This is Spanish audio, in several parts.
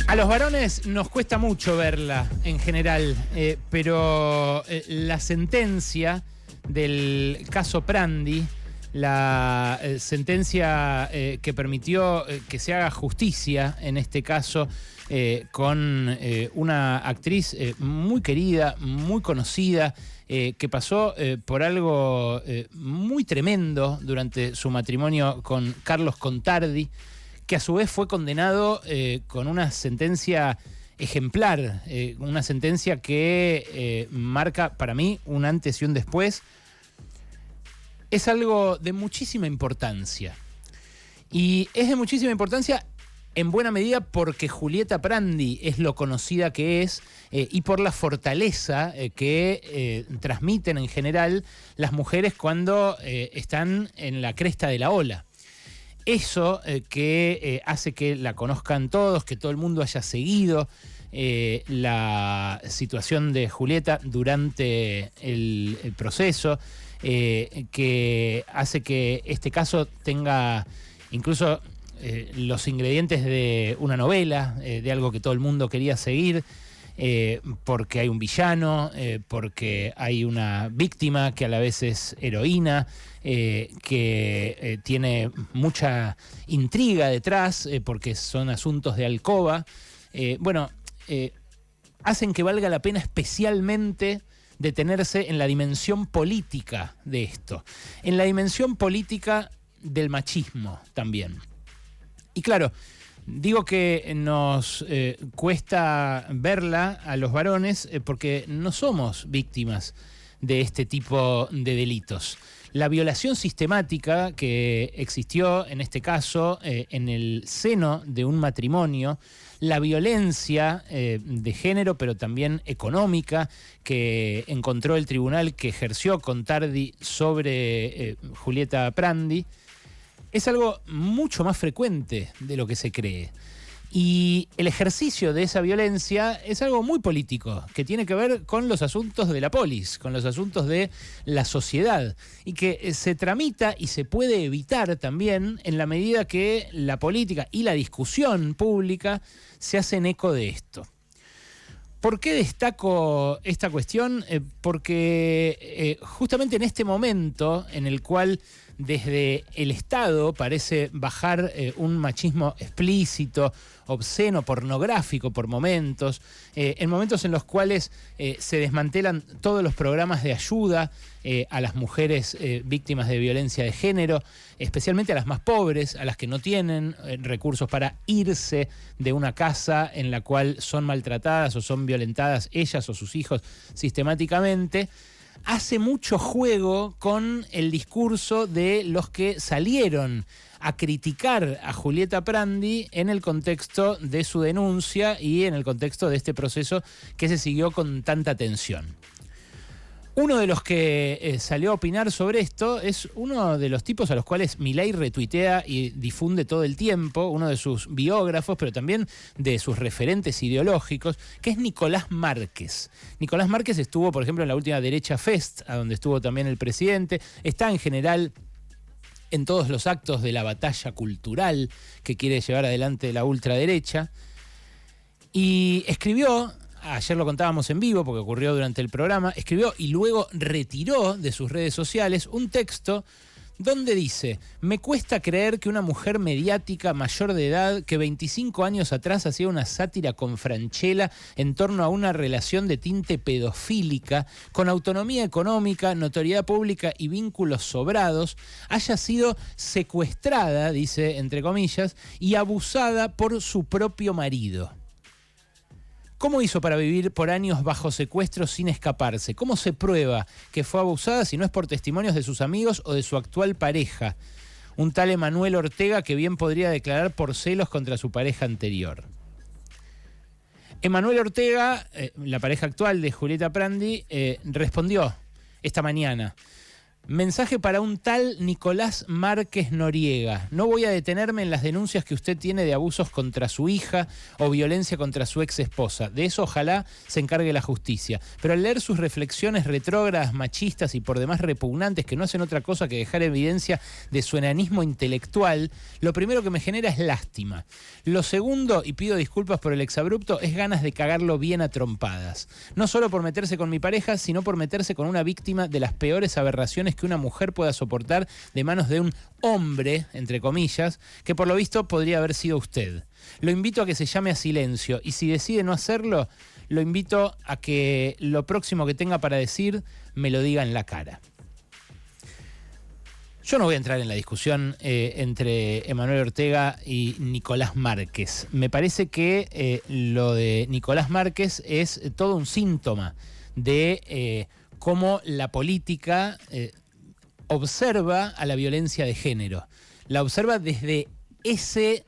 A los varones nos cuesta mucho verla en general, pero la sentencia del caso Prandi, la sentencia que permitió que se haga justicia en este caso con una actriz muy querida, muy conocida, que pasó por algo muy tremendo durante su matrimonio con Carlos Contardi, que a su vez fue condenado con una sentencia ejemplar, una sentencia que marca para mí un antes y un después. Es algo de muchísima importancia. Y es de muchísima importancia en buena medida porque Julieta Prandi es lo conocida que es y por la fortaleza que transmiten en general las mujeres cuando están en la cresta de la ola. Eso que hace que la conozcan todos, que todo el mundo haya seguido la situación de Julieta durante el proceso, que hace que este caso tenga incluso los ingredientes de una novela, de algo que todo el mundo quería seguir, porque hay un villano, porque hay una víctima que a la vez es heroína, que tiene mucha intriga detrás, porque son asuntos de alcoba. Hacen que valga la pena especialmente detenerse en la dimensión política de esto, en la dimensión política del machismo también. Y claro, digo que nos cuesta verla a los varones porque no somos víctimas de este tipo de delitos. La violación sistemática que existió en este caso en el seno de un matrimonio, la violencia de género pero también económica que encontró el tribunal que ejerció Contardi sobre Julieta Prandi, es algo mucho más frecuente de lo que se cree. Y el ejercicio de esa violencia es algo muy político, que tiene que ver con los asuntos de la polis, con los asuntos de la sociedad, y que se tramita y se puede evitar también en la medida que la política y la discusión pública se hacen eco de esto. ¿Por qué destaco esta cuestión? Porque justamente en este momento en el cual desde el Estado parece bajar un machismo explícito, obsceno, pornográfico por momentos, en momentos en los cuales se desmantelan todos los programas de ayuda a las mujeres víctimas de violencia de género, especialmente a las más pobres, a las que no tienen recursos para irse de una casa en la cual son maltratadas o son violentadas ellas o sus hijos sistemáticamente. Hace mucho juego con el discurso de los que salieron a criticar a Julieta Prandi en el contexto de su denuncia y en el contexto de este proceso que se siguió con tanta atención. Uno de los que salió a opinar sobre esto es uno de los tipos a los cuales Milei retuitea y difunde todo el tiempo, uno de sus biógrafos, pero también de sus referentes ideológicos, que es Nicolás Márquez. Nicolás Márquez estuvo, por ejemplo, en la última Derecha Fest, a donde estuvo también el presidente. Está en general en todos los actos de la batalla cultural que quiere llevar adelante la ultraderecha. Y escribió, ayer lo contábamos en vivo porque ocurrió durante el programa, escribió y luego retiró de sus redes sociales un texto donde dice: me cuesta creer que una mujer mediática mayor de edad que 25 años atrás hacía una sátira con Francella en torno a una relación de tinte pedofílica, con autonomía económica, notoriedad pública y vínculos sobrados, haya sido secuestrada, dice entre comillas, y abusada por su propio marido. ¿Cómo hizo para vivir por años bajo secuestro sin escaparse? ¿Cómo se prueba que fue abusada si no es por testimonios de sus amigos o de su actual pareja? Un tal Emanuel Ortega que bien podría declarar por celos contra su pareja anterior. Emanuel Ortega, la pareja actual de Julieta Prandi, respondió esta mañana. Mensaje para un tal Nicolás Márquez Noriega. No voy a detenerme en las denuncias que usted tiene de abusos contra su hija o violencia contra su ex esposa. De eso ojalá se encargue la justicia. Pero al leer sus reflexiones retrógradas, machistas y por demás repugnantes que no hacen otra cosa que dejar evidencia de su enanismo intelectual, lo primero que me genera es lástima. Lo segundo, y pido disculpas por el exabrupto, es ganas de cagarlo bien a trompadas. No solo por meterse con mi pareja, sino por meterse con una víctima de las peores aberraciones que una mujer pueda soportar de manos de un hombre, entre comillas, que por lo visto podría haber sido usted. Lo invito a que se llame a silencio y si decide no hacerlo, lo invito a que lo próximo que tenga para decir me lo diga en la cara. Yo no voy a entrar en la discusión entre Emanuel Ortega y Nicolás Márquez. Me parece que lo de Nicolás Márquez es todo un síntoma de cómo la política observa a la violencia de género. La observa desde ese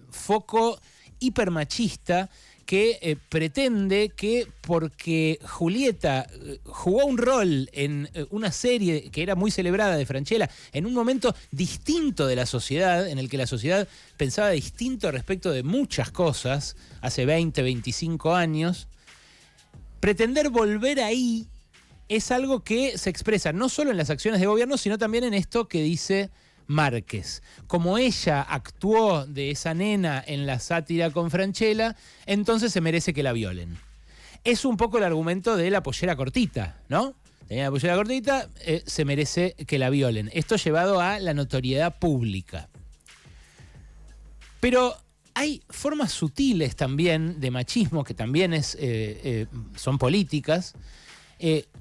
foco hipermachista que pretende que porque Julieta jugó un rol en una serie que era muy celebrada de Francella, en un momento distinto de la sociedad, en el que la sociedad pensaba distinto respecto de muchas cosas, hace 20, 25 años, pretender volver ahí es algo que se expresa no solo en las acciones de gobierno, sino también en esto que dice Márquez. Como ella actuó de esa nena en la sátira con Francella, entonces se merece que la violen. Es un poco el argumento de la pollera cortita, ¿no? Tenía la pollera cortita, se merece que la violen. Esto llevado a la notoriedad pública. Pero hay formas sutiles también de machismo que también son políticas,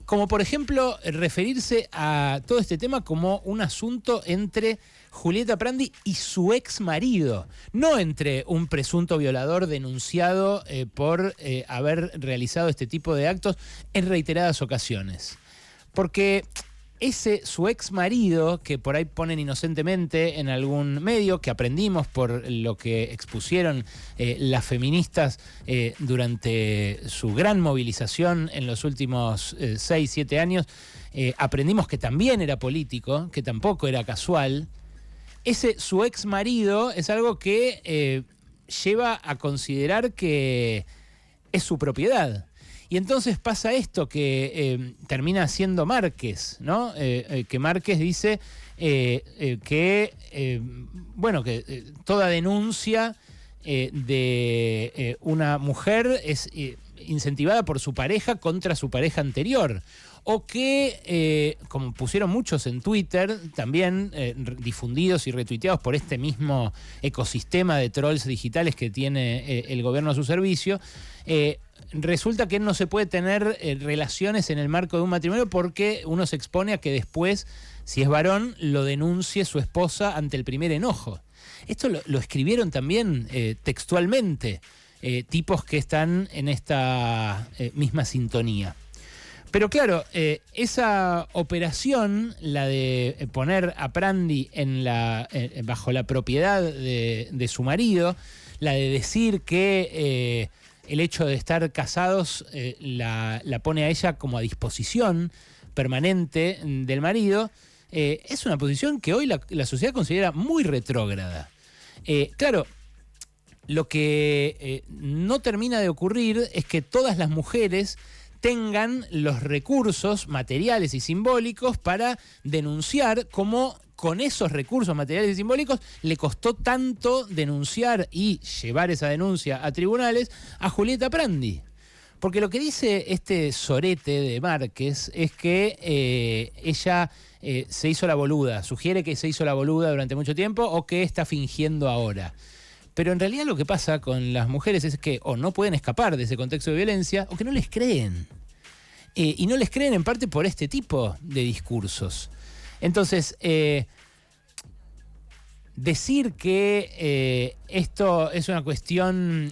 como por ejemplo referirse a todo este tema como un asunto entre Julieta Prandi y su ex marido, no entre un presunto violador denunciado por haber realizado este tipo de actos en reiteradas ocasiones. Porque su ex marido, que por ahí ponen inocentemente en algún medio, que aprendimos por lo que expusieron las feministas durante su gran movilización en los últimos 6, 7 años, aprendimos que también era político, que tampoco era casual. Su ex marido es algo que lleva a considerar que es su propiedad. Y entonces pasa esto que termina siendo Márquez, ¿no? Que Márquez dice que toda denuncia de una mujer es incentivada por su pareja contra su pareja anterior. O que, como pusieron muchos en Twitter, también difundidos y retuiteados por este mismo ecosistema de trolls digitales que tiene el gobierno a su servicio, resulta que no se puede tener relaciones en el marco de un matrimonio porque uno se expone a que después, si es varón, lo denuncie su esposa ante el primer enojo. Esto lo escribieron también textualmente tipos que están en esta misma sintonía. Pero claro, esa operación, la de poner a Prandi bajo la propiedad de su marido, la de decir que el hecho de estar casados la pone a ella como a disposición permanente del marido, es una posición que hoy la sociedad considera muy retrógrada. Claro, lo que no termina de ocurrir es que todas las mujeres tengan los recursos materiales y simbólicos para denunciar cómo con esos recursos materiales y simbólicos le costó tanto denunciar y llevar esa denuncia a tribunales a Julieta Prandi. Porque lo que dice este sorete de Márquez es que ella se hizo la boluda, sugiere que se hizo la boluda durante mucho tiempo o que está fingiendo ahora. Pero en realidad lo que pasa con las mujeres es que o no pueden escapar de ese contexto de violencia o que no les creen. Y no les creen en parte por este tipo de discursos. Entonces, decir que esto es una cuestión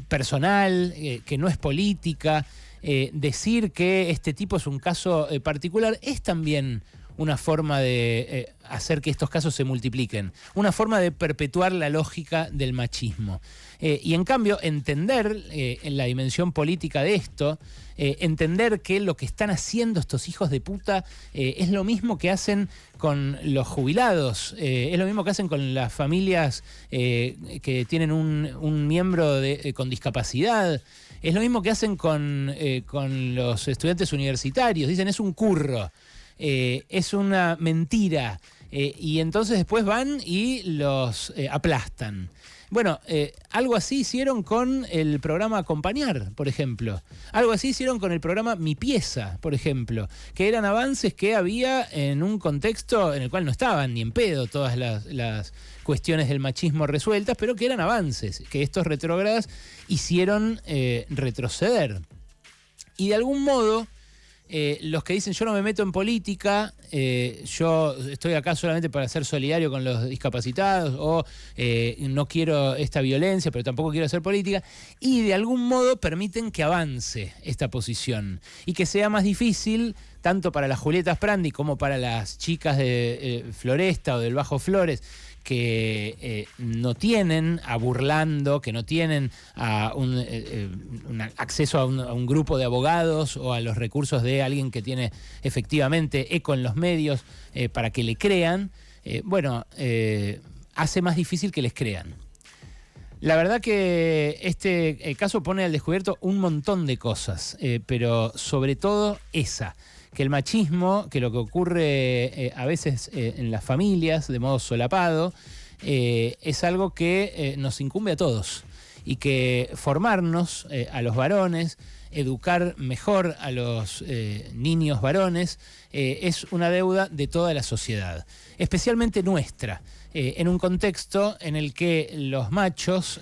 personal, que no es política, decir que este tipo es un caso particular, es también una forma de hacer que estos casos se multipliquen, una forma de perpetuar la lógica del machismo. Y en cambio, entender en la dimensión política de esto, entender que lo que están haciendo estos hijos de puta es lo mismo que hacen con los jubilados, es lo mismo que hacen con las familias que tienen un miembro con discapacidad, es lo mismo que hacen con los estudiantes universitarios. Dicen, es un curro, es una mentira, y entonces después van y los aplastan. Bueno, algo así hicieron con el programa Acompañar, por ejemplo. Algo así hicieron con el programa Mi Pieza, por ejemplo, que eran avances que había en un contexto en el cual no estaban ni en pedo todas las cuestiones del machismo resueltas, pero que eran avances, que estos retrógradas hicieron retroceder. Y de algún modo, los que dicen yo no me meto en política, yo estoy acá solamente para ser solidario con los discapacitados, o no quiero esta violencia, pero tampoco quiero hacer política, y de algún modo permiten que avance esta posición y que sea más difícil tanto para las Julietas Prandi como para las chicas de Floresta o del Bajo Flores, que no tienen a Burlando, que no tienen a un acceso a un grupo de abogados o a los recursos de alguien que tiene efectivamente eco en los medios para que le crean, hace más difícil que les crean. La verdad que este caso pone al descubierto un montón de cosas, pero sobre todo esa, que el machismo, que lo que ocurre a veces en las familias de modo solapado, es algo que nos incumbe a todos, y que formarnos a los varones, educar mejor a los niños varones, es una deuda de toda la sociedad, especialmente nuestra, en un contexto en el que los machos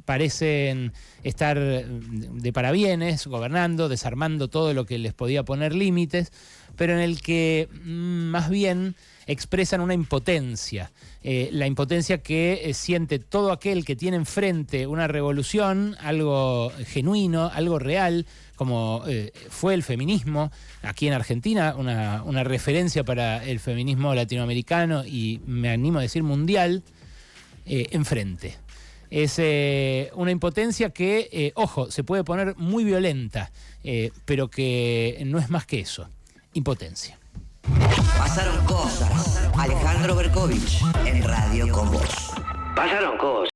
parecen estar de parabienes, gobernando, desarmando todo lo que les podía poner límites, pero en el que más bien expresan una impotencia, la impotencia que siente todo aquel que tiene enfrente una revolución, algo genuino, algo real, como fue el feminismo aquí en Argentina, una referencia para el feminismo latinoamericano y me animo a decir mundial, enfrente. Es una impotencia que, ojo, se puede poner muy violenta, pero que no es más que eso, impotencia. Pasaron cosas. Alejandro Berkovich en Radio con Vos. Pasaron cosas.